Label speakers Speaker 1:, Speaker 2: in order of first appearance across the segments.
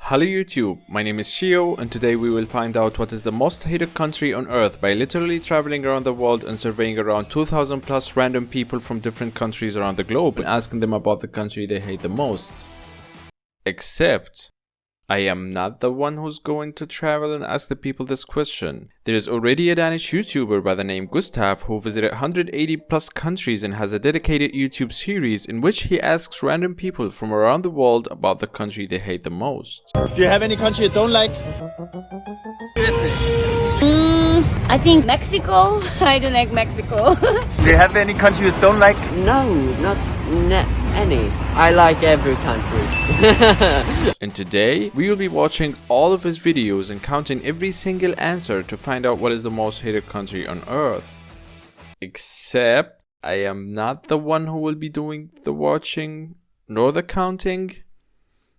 Speaker 1: Hello YouTube, my name is Shio and today we will find out what is the most hated country on earth by literally traveling around the world and surveying around 2000 plus random people from different countries around the globe and asking them about the country they hate the most. Except, I am not the one who's going to travel and ask the people this question. There is already a Danish YouTuber by the name Gustav who visited 180 plus countries and has a dedicated YouTube series in which he asks random people from around the world about the country they hate the most.
Speaker 2: Do you have any country you don't like?
Speaker 3: I think Mexico. I don't like Mexico.
Speaker 2: Do you have any country you don't like?
Speaker 4: No, not any. I like every country.
Speaker 1: And today, we will be watching all of his videos and counting every single answer to find out what is the most hated country on earth. Except, I am not the one who will be doing the watching, nor the counting.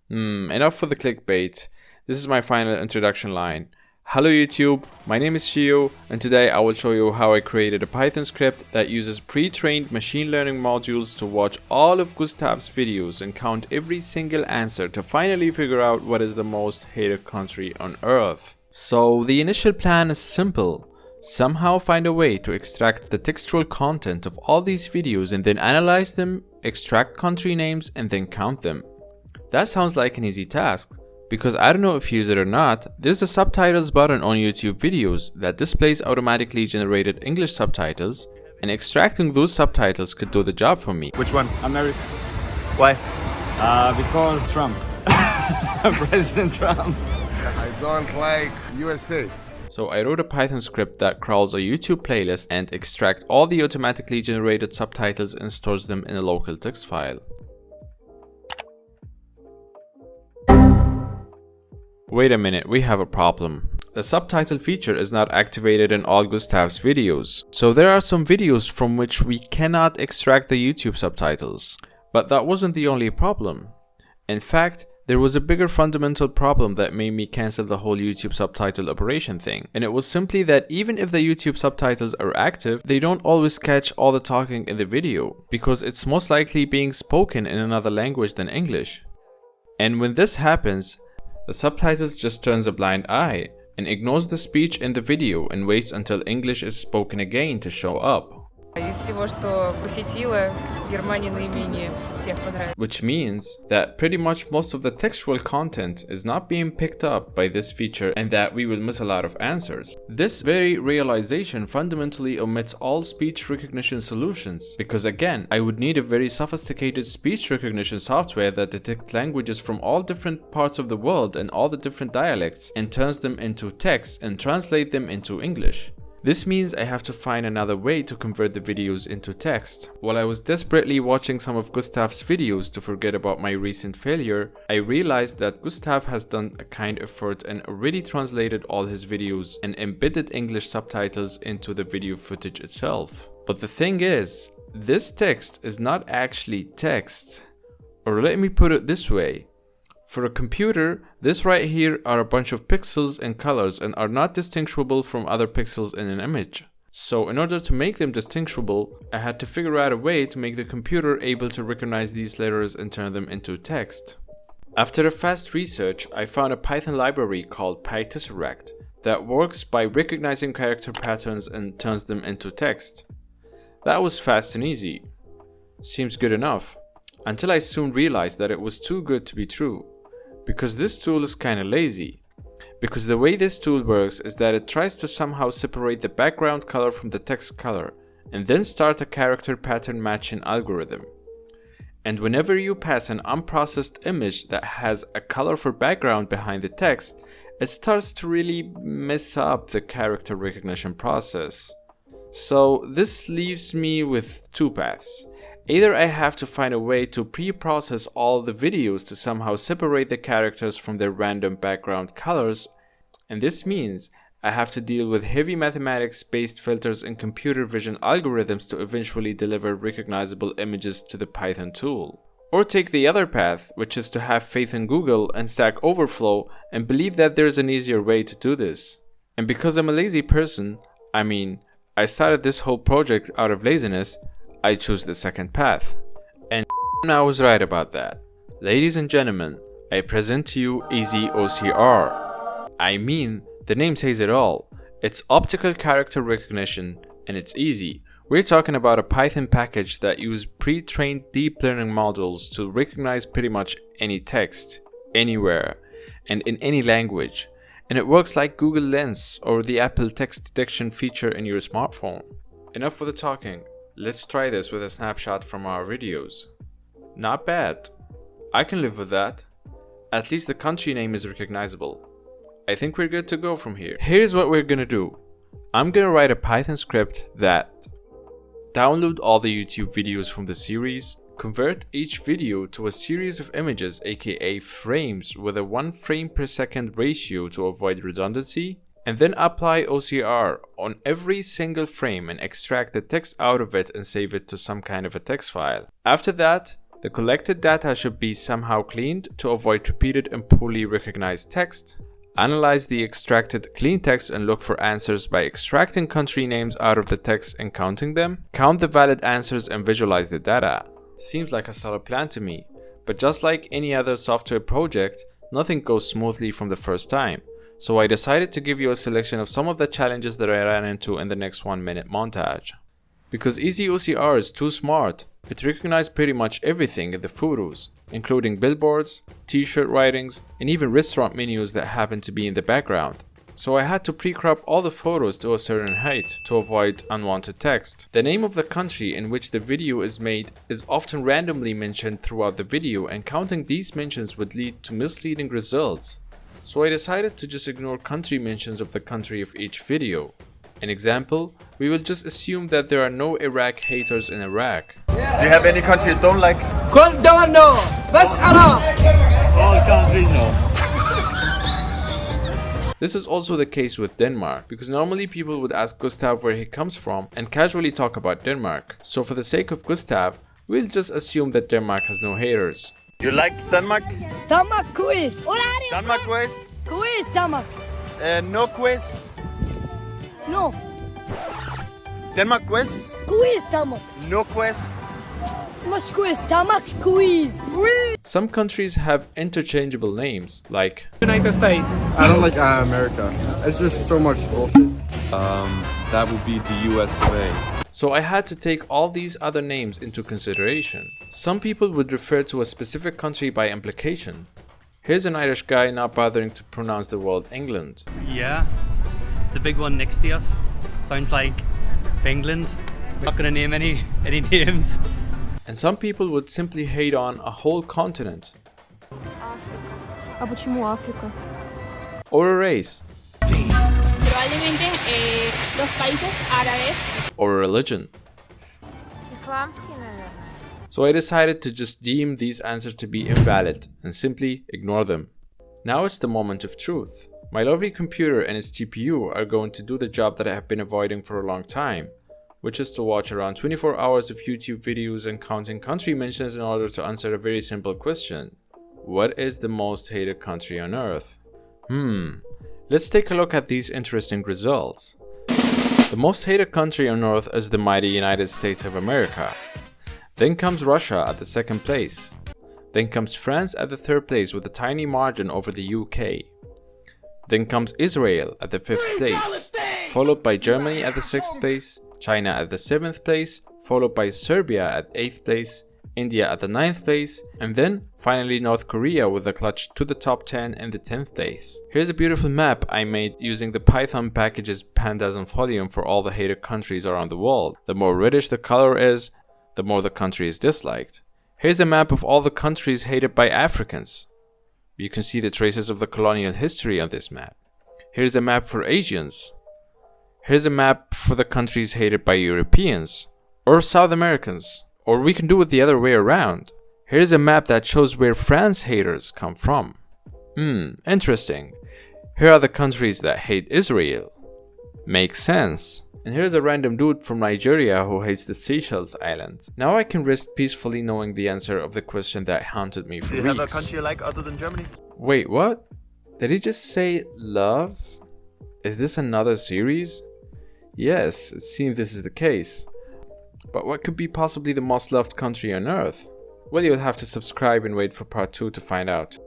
Speaker 1: Enough for the clickbait. This is my final introduction line. Hello YouTube, my name is Shio and today I will show you how I created a Python script that uses pre-trained machine learning modules to watch all of Gustav's videos and count every single answer to finally figure out what is the most hated country on earth. So the initial plan is simple. Somehow find a way to extract the textual content of all these videos and then analyze them, extract country names and then count them. That sounds like an easy task. Because I don't know if you use it or not, there's a subtitles button on YouTube videos that displays automatically generated English subtitles, and extracting those subtitles could do the job for me.
Speaker 5: Which one? America.
Speaker 2: Why?
Speaker 5: Because Trump. President Trump.
Speaker 6: I don't like USA.
Speaker 1: So I wrote a Python script that crawls a YouTube playlist and extracts all the automatically generated subtitles and stores them in a local text file. Wait a minute, we have a problem. The subtitle feature is not activated in all Gustav's videos. So there are some videos from which we cannot extract the YouTube subtitles. But that wasn't the only problem. In fact, there was a bigger fundamental problem that made me cancel the whole YouTube subtitle operation thing. And it was simply that even if the YouTube subtitles are active, they don't always catch all the talking in the video, because it's most likely being spoken in another language than English. And when this happens, the subtitles just turns a blind eye and ignores the speech in the video and waits until English is spoken again to show up. Which means that pretty much most of the textual content is not being picked up by this feature and that we will miss a lot of answers. This very realization fundamentally omits all speech recognition solutions, because again, I would need a very sophisticated speech recognition software that detects languages from all different parts of the world and all the different dialects and turns them into text and translate them into English. This means I have to find another way to convert the videos into text. While I was desperately watching some of Gustav's videos to forget about my recent failure, I realized that Gustav has done a kind effort and already translated all his videos and embedded English subtitles into the video footage itself. But the thing is, this text is not actually text. Or let me put it this way. For a computer, this right here are a bunch of pixels and colors and are not distinguishable from other pixels in an image. So in order to make them distinguishable, I had to figure out a way to make the computer able to recognize these letters and turn them into text. After a fast research, I found a Python library called PyTesseract that works by recognizing character patterns and turns them into text. That was fast and easy. Seems good enough. Until I soon realized that it was too good to be true. Because this tool is kinda lazy. Because the way this tool works is that it tries to somehow separate the background color from the text color and then start a character pattern matching algorithm. And whenever you pass an unprocessed image that has a colorful background behind the text, it starts to really mess up the character recognition process. So this leaves me with two paths. Either I have to find a way to pre-process all the videos to somehow separate the characters from their random background colors, and this means I have to deal with heavy mathematics-based filters and computer vision algorithms to eventually deliver recognizable images to the Python tool. Or take the other path, which is to have faith in Google and Stack Overflow and believe that there's an easier way to do this. And because I'm a lazy person, I started this whole project out of laziness, I choose the second path. And I was right about that. Ladies and gentlemen, I present to you easyOCR. I mean, the name says it all. It's optical character recognition, and it's easy. We're talking about a Python package that uses pre-trained deep learning models to recognize pretty much any text, anywhere, and in any language. And it works like Google Lens or the Apple text detection feature in your smartphone. Enough for the talking. Let's try this with a snapshot from our videos. Not bad. I can live with that. At least the country name is recognizable. I think we're good to go from here. Here's what we're gonna do. I'm gonna write a Python script that download all the YouTube videos from the series, convert each video to a series of images aka frames with a 1 frame per second ratio to avoid redundancy, and then apply OCR on every single frame and extract the text out of it and save it to some kind of a text file. After that, the collected data should be somehow cleaned to avoid repeated and poorly recognized text. Analyze the extracted clean text and look for answers by extracting country names out of the text and counting them. Count the valid answers and visualize the data. Seems like a solid plan to me, but just like any other software project, nothing goes smoothly from the first time. So I decided to give you a selection of some of the challenges that I ran into in the next 1-minute montage. Because easyOCR is too smart, it recognized pretty much everything in the photos, including billboards, t-shirt writings, and even restaurant menus that happen to be in the background. So I had to pre-crop all the photos to a certain height to avoid unwanted text. The name of the country in which the video is made is often randomly mentioned throughout the video, and counting these mentions would lead to misleading results. So I decided to just ignore country mentions of the country of each video. An example, we will just assume that there are no Iraq haters in Iraq.
Speaker 2: Do you have any country you don't like?
Speaker 4: كل دولنا بس عراق.
Speaker 5: All countries no.
Speaker 1: This is also the case with Denmark, because normally people would ask Gustav where he comes from and casually talk about Denmark. So for the sake of Gustav, we'll just assume that Denmark has no haters.
Speaker 2: You like Denmark?
Speaker 3: Denmark quiz.
Speaker 2: Denmark quiz?
Speaker 3: Quiz Denmark.
Speaker 2: No quiz?
Speaker 3: No.
Speaker 2: Denmark quiz?
Speaker 3: Quiz Denmark.
Speaker 2: No quiz?
Speaker 3: Must quiz Denmark quiz.
Speaker 1: Some countries have interchangeable names, like
Speaker 7: United States. I don't like America. It's just so much bullshit.
Speaker 8: That would be the US of A.
Speaker 1: So I had to take all these other names into consideration. Some people would refer to a specific country by implication. Here's an Irish guy not bothering to pronounce the word England.
Speaker 9: Yeah, it's the big one next to us. Sounds like England. Not gonna name any names.
Speaker 1: And some people would simply hate on a whole continent.
Speaker 3: А почему Африка?
Speaker 1: Or a race.
Speaker 3: Probablemente los países árabes.
Speaker 1: Or a religion. So I decided to just deem these answers to be invalid and simply ignore them. Now it's the moment of truth. My lovely computer and its GPU are going to do the job that I have been avoiding for a long time, which is to watch around 24 hours of YouTube videos and counting country mentions in order to answer a very simple question. What is the most hated country on earth? Let's take a look at these interesting results. The most hated country on earth is the mighty United States of America. Then comes Russia at the second place. Then comes France at the third place with a tiny margin over the UK. Then comes Israel at the fifth place, followed by Germany at the sixth place, China at the 7th place, followed by Serbia at 8th place, India at the 9th place, and then finally North Korea with a clutch to the top 10 in the 10th place. Here's a beautiful map I made using the Python packages pandas and volume for all the hated countries around the world. The more reddish the color is, the more the country is disliked. Here's a map of all the countries hated by Africans. You can see the traces of the colonial history on this map. Here's a map for Asians. Here's a map for the countries hated by Europeans or South Americans. Or we can do it the other way around. Here's a map that shows where France haters come from. Interesting. Here are the countries that hate Israel. Makes sense. And here's a random dude from Nigeria who hates the Seychelles Islands. Now I can rest peacefully knowing the answer of the question that haunted me for weeks.
Speaker 2: Do you have a country you like other than Germany?
Speaker 1: Wait, what? Did he just say love? Is this another series? Yes, it seems this is the case. But what could be possibly the most loved country on earth? Well, you'll have to subscribe and wait for part 2 to find out.